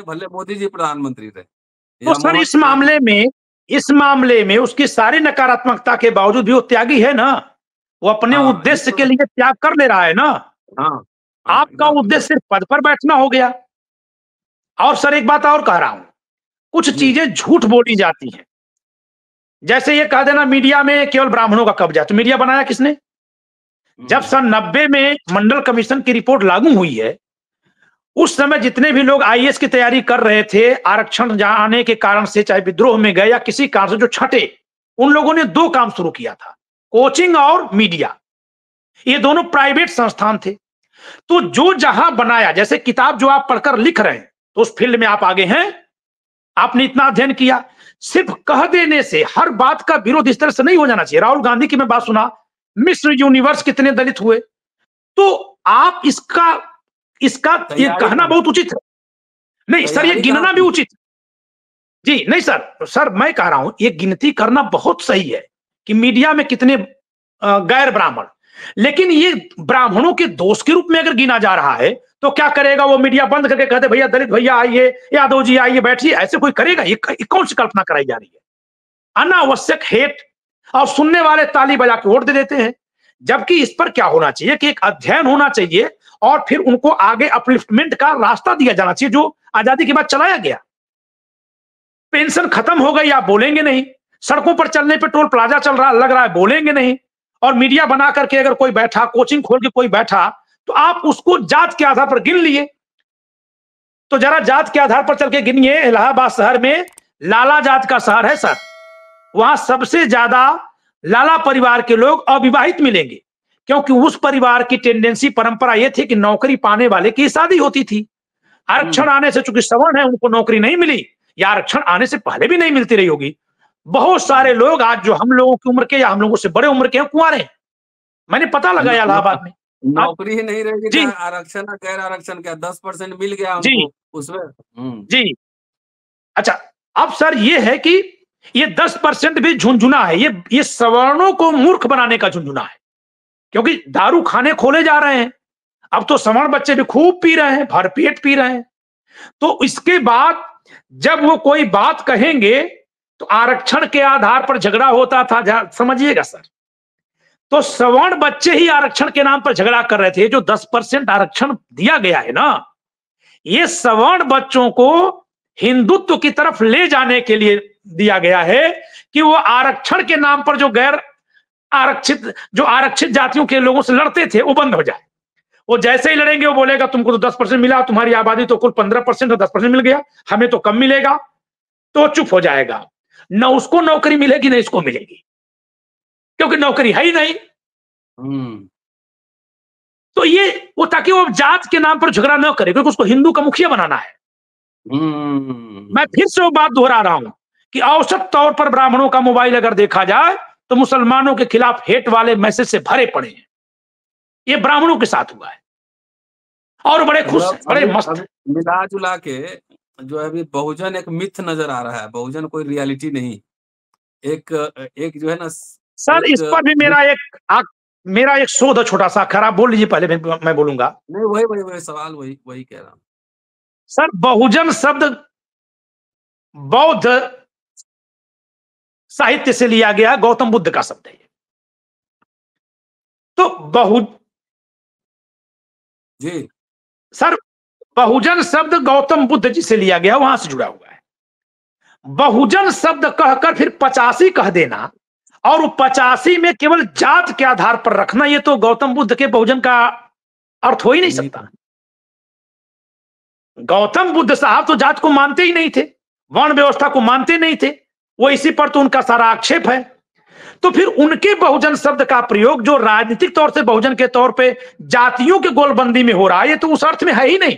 भले मोदी जी प्रधानमंत्री रहे। तो सर, इस मामले में उसकी सारी नकारात्मकता के बावजूद भी वो त्यागी है ना, वो अपने उद्देश्य के लिए त्याग कर ले रहा है ना। आपका उद्देश्य सिर्फ पद पर बैठना हो गया। और सर, एक बात और कह रहा हूं, कुछ चीजें झूठ बोली जाती हैं। जैसे ये कह देना मीडिया में केवल ब्राह्मणों का कब्जा, तो मीडिया बनाया किसने? जब सन 90 में मंडल कमीशन की रिपोर्ट लागू हुई है, उस समय जितने भी लोग आईएएस की तैयारी कर रहे थे, आरक्षण आने के कारण से, चाहे विद्रोह में गए या किसी कारण से जो छटे, उन लोगों ने 2 काम शुरू किया था, कोचिंग और मीडिया। ये दोनों प्राइवेट संस्थान थे। तो जो जहां बनाया, जैसे किताब जो आप पढ़कर लिख रहे हैं, तो उस फील्ड में आप आगे हैं, आपने इतना अध्ययन किया। सिर्फ कह देने से हर बात का विरोध इस तरह से नहीं हो जाना चाहिए। राहुल गांधी की मैं बात सुना, मिस्टर यूनिवर्स कितने दलित हुए, तो आप इसका ये कहना बहुत उचित है। नहीं सर, ये गिनना भी उचित जी। नहीं सर, मैं कह रहा हूं ये गिनती करना बहुत सही है कि मीडिया में कितने गैर ब्राह्मण, लेकिन ये ब्राह्मणों के दोष के रूप में अगर गिना जा रहा है, तो क्या करेगा वो मीडिया बंद करके कहते भैया दलित भैया आइए, यादव जी आइए, बैठिए? ऐसे कोई करेगा? ये कौन सी कल्पना कराई जा रही है? अनावश्यक हेट, और सुनने वाले ताली बजा के वोट दे देते हैं। जबकि इस पर क्या होना चाहिए कि एक अध्ययन होना चाहिए और फिर उनको आगे अपलिफ्टमेंट का रास्ता दिया जाना चाहिए, जो आजादी के बाद चलाया गया। पेंशन खत्म हो गई, आप बोलेंगे नहीं। सड़कों पर चलने पे टोल प्लाजा चल रहा लग रहा है, बोलेंगे नहीं। और मीडिया बना करके अगर कोई बैठा, कोचिंग खोल के कोई बैठा, तो आप उसको जात के आधार पर गिन लिए। तो जरा जात के आधार पर चल के गिनिए। इलाहाबाद शहर में लाला जात का शहर है सर, वहां सबसे ज्यादा लाला परिवार के लोग अविवाहित मिलेंगे, क्योंकि उस परिवार की टेंडेंसी परंपरा यह थी कि नौकरी पाने वाले की शादी होती थी। आरक्षण आने से चूंकि सवर्ण है उनको नौकरी नहीं मिली, या आरक्षण आने से पहले भी नहीं मिलती रही होगी। बहुत सारे लोग आज जो हम लोगों की उम्र के या हम लोगों से बड़े उम्र के हैं, कुंवारे हैं। मैंने पता लगाया इलाहाबाद में, नौकरी ही नहीं रहेगी, जी आरक्षण गैर आरक्षण क्या 10% मिल गया जी हमको उसमें। जी। अच्छा, अब सर ये है कि ये 10% भी झुंझुना है, ये सवर्णों को मूर्ख बनाने का झुंझुना है, क्योंकि दारू खाने खोले जा रहे हैं। अब तो सवर्ण बच्चे भी खूब पी रहे हैं, भरपेट पी रहे हैं। तो इसके बाद जब वो कोई बात कहेंगे तो आरक्षण के आधार पर झगड़ा होता था, समझिएगा सर। तो सवर्ण बच्चे ही आरक्षण के नाम पर झगड़ा कर रहे थे। जो 10% आरक्षण दिया गया है ना, ये सवर्ण बच्चों को हिंदुत्व की तरफ ले जाने के लिए दिया गया है कि वो आरक्षण के नाम पर जो गैर आरक्षित जातियों के लोगों से लड़ते थे वो बंद हो जाए। वो जैसे ही लड़ेंगे वो बोलेगा तुमको तो 10% मिला, तुम्हारी आबादी तो कुल 15% और 10% मिल गया, हमें तो कम मिलेगा, तो चुप हो जाएगा। न उसको नौकरी मिलेगी न इसको मिलेगी, क्योंकि नौकरी है ही नहीं। तो ये वो ताकि वो जात के नाम पर झगड़ा न करे, क्योंकि उसको हिंदू का मुखिया बनाना है। मैं फिर से वो बात दोहरा रहा हूं कि औसत तौर पर ब्राह्मणों का मोबाइल अगर देखा जाए तो मुसलमानों के खिलाफ हेट वाले मैसेज से भरे पड़े हैं। ये ब्राह्मणों के साथ हुआ है और बड़े खुश हैं, बड़े मस्त। मिला जुला के जो है अभी बहुजन एक मिथ नजर आ रहा है, बहुजन कोई रियलिटी नहीं। एक जो है ना सर, इस पर भी मेरा एक शोध है छोटा सा। खराब बोल लीजिए पहले, मैं बोलूंगा। नहीं, वही सवाल वही कह रहा हूं सर। बहुजन शब्द बौद्ध साहित्य से लिया गया, गौतम बुद्ध का शब्द है। तो जी सर, बहुजन शब्द गौतम बुद्ध जी से लिया गया, वहां से जुड़ा हुआ है। बहुजन शब्द कहकर फिर 85 कह देना और वो 85 में केवल जात के आधार पर रखना, ये तो गौतम बुद्ध के बहुजन का अर्थ हो ही नहीं सकता। गौतम बुद्ध साहब तो जात को मानते ही नहीं थे, वर्ण व्यवस्था को मानते नहीं थे, वो इसी पर तो उनका सारा आक्षेप है। तो फिर उनके बहुजन शब्द का प्रयोग जो राजनीतिक तौर से बहुजन के तौर पे जातियों के गोलबंदी में हो रहा है, ये तो उस अर्थ में है ही नहीं।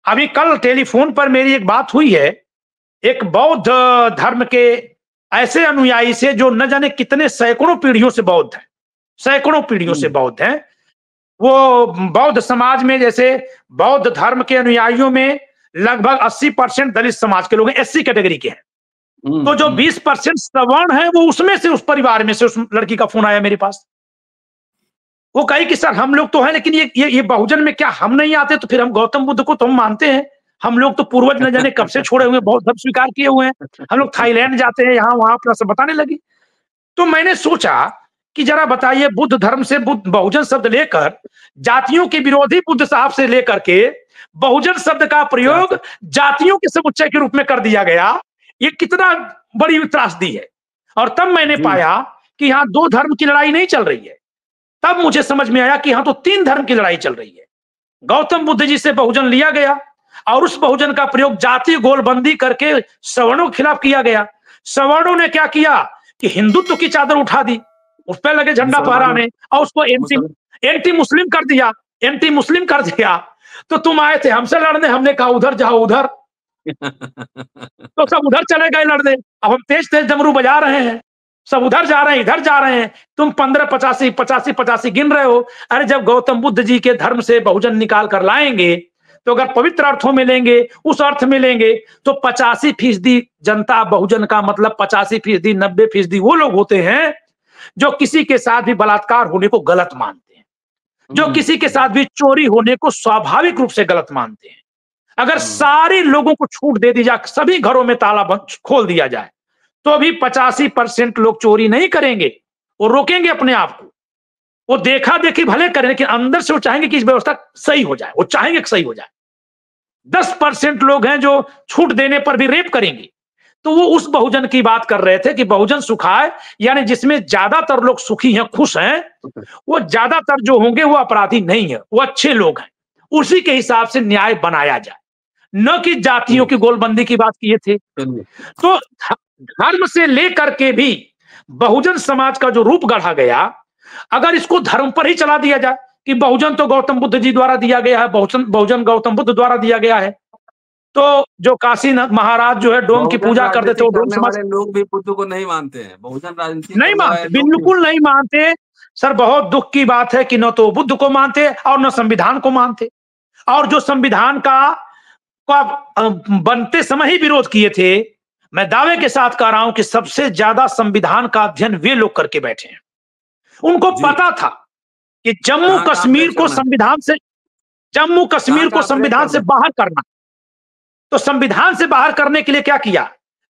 अभी कल टेलीफोन पर मेरी एक बात हुई है एक बौद्ध धर्म के ऐसे अनुयायी से जो न जाने कितने सैकड़ों पीढ़ियों से बौद्ध है, सैकड़ों पीढ़ियों से बौद्ध हैं। वो बौद्ध समाज में, जैसे बौद्ध धर्म के अनुयायियों में लगभग 80% दलित समाज के लोग हैं, एससी कैटेगरी के हैं। तो जो 20% सवर्ण है वो उसमें से, उस परिवार में से उस लड़की का फोन आया मेरे पास। वो कही कि सर हम लोग तो हैं, लेकिन ये बहुजन में क्या हम नहीं आते? तो फिर हम गौतम बुद्ध को तो हम मानते हैं, हम लोग तो पूर्वज न जाने कब से छोड़े हुए बौद्ध धर्म स्वीकार किए हुए हैं, हम लोग थाईलैंड जाते हैं, यहाँ वहां अपना सब बताने लगी। तो मैंने सोचा कि जरा बताइए, बुद्ध धर्म से बहुजन शब्द लेकर जातियों के विरोधी बुद्ध साहब से लेकर के बहुजन शब्द का प्रयोग जातियों के समुच्चय के रूप में कर दिया गया, ये कितना बड़ी त्रासदी है। और तब मैंने पाया कि यहाँ 2 धर्म की लड़ाई नहीं चल रही है। तब मुझे समझ में आया कि यहाँ तो 3 धर्म की लड़ाई चल रही है। गौतम बुद्ध जी से बहुजन लिया गया और उस बहुजन का प्रयोग जाति गोलबंदी करके सवर्णों के खिलाफ किया गया। सवर्णों ने क्या किया कि हिंदुत्व की चादर उठा दी, उस पर लगे झंडा फहराने और उसको एंटी मुस्लिम कर दिया, एंटी मुस्लिम कर दिया। तो तुम आए थे हमसे लड़ने, हमने कहा उधर जाओ उधर, तो सब उधर चले गए लड़ने। अब हम तेज तेज डमरू बजा रहे हैं, सब उधर जा रहे हैं, इधर जा रहे हैं, तुम 15 85 गिन रहे हो। अरे जब गौतम बुद्ध जी के धर्म से बहुजन निकाल कर लाएंगे तो अगर पवित्र अर्थों में लेंगे, उस अर्थ में लेंगे, तो 85% जनता बहुजन का मतलब 85%, 90% वो लोग होते हैं जो किसी के साथ भी बलात्कार होने को गलत मानते हैं, जो किसी के साथ भी चोरी होने को स्वाभाविक रूप से गलत मानते हैं। अगर सारे लोगों को छूट दे दी जाए, सभी घरों में ताला बंद खोल दिया जाए, तो भी 85% लोग चोरी नहीं करेंगे, वो रोकेंगे अपने आप को। वो देखा देखी भले करें, लेकिन अंदर से वो चाहेंगे कि इस व्यवस्था सही हो जाए, वो चाहेंगे कि सही हो जाए। 10% लोग हैं जो छूट देने पर भी रेप करेंगे। तो वो उस बहुजन की बात कर रहे थे कि बहुजन सुखाए, यानी जिसमें ज्यादातर लोग सुखी हैं, खुश हैं, वो ज्यादातर जो होंगे वो अपराधी नहीं है, वो अच्छे लोग हैं। उसी के हिसाब से न्याय बनाया जाए, न कि जातियों की गोलबंदी की बात किए थे। तो धर्म से लेकर के भी बहुजन समाज का जो रूप गढ़ा गया, अगर इसको धर्म पर ही चला दिया जाए कि बहुजन तो गौतम बुद्ध जी द्वारा दिया गया है, बहुजन बहुजन गौतम बुद्ध द्वारा दिया गया है, तो जो काशीनाथ महाराज जो है डोम की बहुजन पूजा करते थे, राजनीति वो डोम करने समाज वाले लोग भी बुद्ध को नहीं मानते हैं। बहुजन राजनीति नहीं करने वाले मानते, लोग भी बिल्कुल नहीं मानते। सर बहुत दुख की बात है कि न तो बुद्ध को मानते और न संविधान को मानते, और जो संविधान का बनते समय ही विरोध किए थे। मैं दावे के साथ कह रहा हूं कि सबसे ज्यादा संविधान का अध्ययन वे लोग करके बैठे हैं। उनको जी। पता था कि जम्मू कश्मीर को संविधान से बाहर करना। तो संविधान से बाहर करने के लिए क्या किया,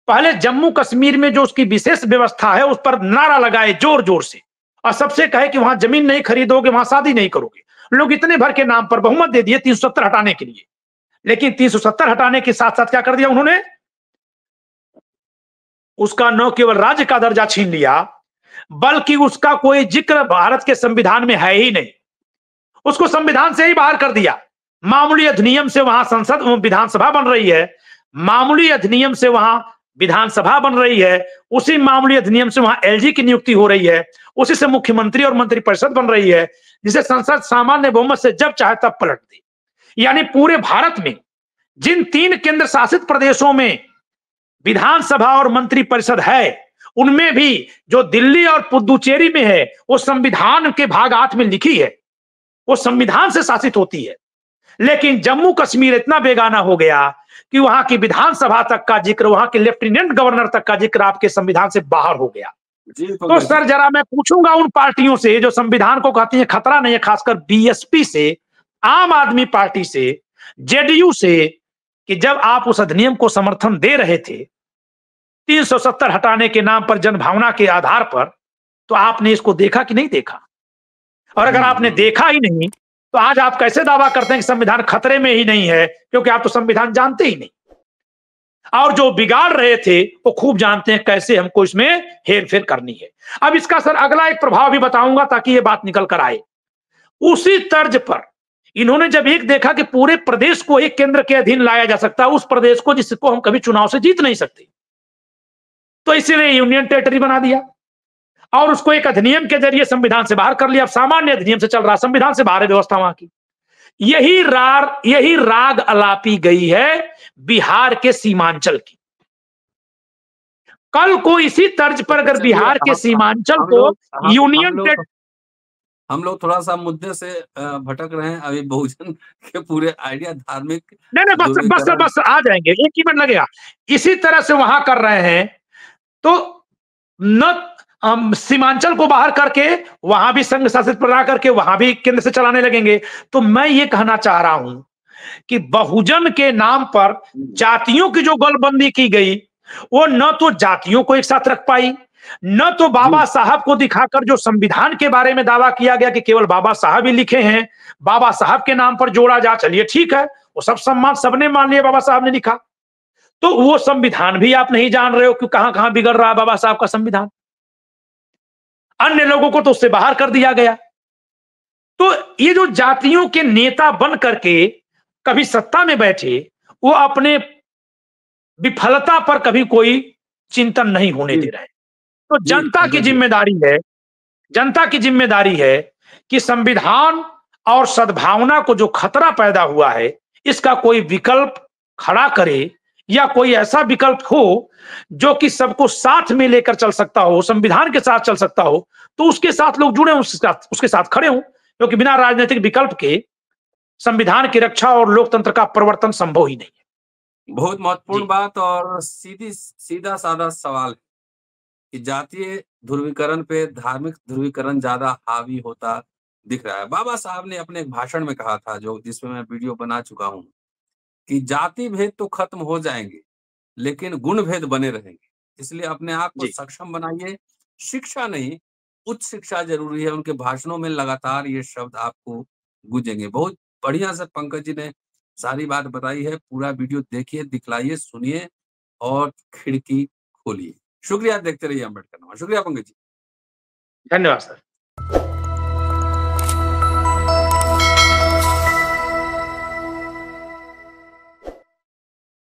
पहले जम्मू कश्मीर में जो उसकी विशेष व्यवस्था है उस पर नारा लगाए जोर जोर से, और सबसे कहे कि वहां जमीन नहीं खरीदोगे, वहां शादी नहीं करोगे। लोग इतने भर के नाम पर बहुमत दे दिए 370 हटाने के लिए। लेकिन 370 हटाने के साथ साथ क्या कर दिया उन्होंने, उसका न केवल राज्य का दर्जा छीन लिया, बल्कि उसका कोई जिक्र भारत के संविधान में है ही नहीं। उसको संविधान से ही बाहर कर दिया। मामूली अधिनियम से वहां संसद विधानसभा बन रही है, मामूली अधिनियम से वहां विधानसभा बन रही है, उसी मामूली अधिनियम से वहां एलजी की नियुक्ति हो रही है, उसी से मुख्यमंत्री और मंत्रिपरिषद बन रही है, जिसे संसद सामान्य बहुमत से जब चाहे तब पलट दी। यानी पूरे भारत में जिन 3 केंद्र शासित प्रदेशों में विधानसभा और मंत्रिपरिषद है, उनमें भी जो दिल्ली और पुदुचेरी में है, वो संविधान के भाग 8 में लिखी है, वो संविधान से शासित होती है। लेकिन जम्मू कश्मीर इतना बेगाना हो गया कि वहां की विधानसभा तक का जिक्र, वहां के लेफ्टिनेंट गवर्नर तक का जिक्र आपके संविधान से बाहर हो गया। तो सर जरा मैं पूछूंगा उन पार्टियों से जो संविधान को कहती है खतरा नहीं है, खासकर बीएसपी से, आम आदमी पार्टी से, जेडीयू से, कि जब आप उस अधिनियम को समर्थन दे रहे थे 370 हटाने के नाम पर, जनभावना के आधार पर, तो आपने इसको देखा कि नहीं देखा? और अगर आपने देखा ही नहीं तो आज आप कैसे दावा करते हैं कि संविधान खतरे में ही नहीं है, क्योंकि आप तो संविधान जानते ही नहीं। और जो बिगाड़ रहे थे वो खूब जानते हैं कैसे हमको इसमें हेरफेर करनी है। अब इसका सर अगला एक प्रभाव भी बताऊंगा ताकि ये बात निकल कर आए। उसी तर्ज पर इन्होंने जब एक देखा कि पूरे प्रदेश को एक केंद्र के अधीन लाया जा सकता है, उस प्रदेश को जिसको हम कभी चुनाव से जीत नहीं सकते, तो इसीलिए यूनियन टेरिटरी बना दिया और उसको एक अधिनियम के जरिए संविधान से बाहर कर लिया। अब सामान्य अधिनियम से चल रहा, संविधान से बाहर है व्यवस्था वहां की। यही राग अलापी गई है बिहार के सीमांचल की। कल को इसी तर्ज पर अगर बिहार के सीमांचल को यूनियन, हम लोग थोड़ा सा मुद्दे से भटक रहे हैं। अभी बहुजन के पूरे आइडिया धार्मिक, नहीं बस आ जाएंगे, एक ही मिनट लगेगा। इसी तरह से वहां कर रहे हैं, तो न सीमांचल को बाहर करके वहां भी संघ शासित बना करके वहां भी केंद्र से चलाने लगेंगे। तो मैं ये कहना चाह रहा हूं कि बहुजन के नाम पर जातियों की जो गलबंदी की गई, वो न तो जातियों को एक साथ रख पाई, न तो बाबा साहब को दिखाकर जो संविधान के बारे में दावा किया गया कि केवल बाबा साहब ही लिखे हैं, बाबा साहब के नाम पर जोड़ा जा, चलिए ठीक है, वो सब सम्मान सबने मान लिया बाबा साहब ने लिखा, तो वो संविधान भी आप नहीं जान रहे हो कि कहां कहां बिगड़ रहा है बाबा साहब का संविधान। अन्य लोगों को तो उससे बाहर कर दिया गया। तो ये जो जातियों के नेता बन करके कभी सत्ता में बैठे, वो अपने विफलता पर कभी कोई चिंतन नहीं होने दे रहे। तो जनता की जिम्मेदारी है कि संविधान और सद्भावना को जो खतरा पैदा हुआ है, इसका कोई विकल्प खड़ा करे, या कोई ऐसा विकल्प हो जो कि सबको साथ में लेकर चल सकता हो, संविधान के साथ चल सकता हो, तो उसके साथ लोग जुड़े, उसके साथ खड़े हों, क्योंकि बिना राजनीतिक विकल्प के संविधान की रक्षा और लोकतंत्र का प्रवर्तन संभव ही नहीं है। बहुत महत्वपूर्ण बात और सीधा साधा सवाल है कि जातीय ध्रुवीकरण पे धार्मिक ध्रुवीकरण ज्यादा हावी होता दिख रहा है। बाबा साहब ने अपने एक भाषण में कहा था, जो जिसमें मैं वीडियो बना चुका हूं, कि जाति भेद तो खत्म हो जाएंगे लेकिन गुण भेद बने रहेंगे। इसलिए अपने आप को सक्षम बनाइए। शिक्षा नहीं, उच्च शिक्षा जरूरी है। उनके भाषणों में लगातार ये शब्द आपको गूंजेंगे। बहुत बढ़िया से पंकज जी ने सारी बात बताई है। पूरा वीडियो देखिए, दिखलाइए, सुनिए और खिड़की खोलिए। शुक्रिया, देखते रहिए अम्बेडकर। शुक्रिया पंकज जी। धन्यवाद सर।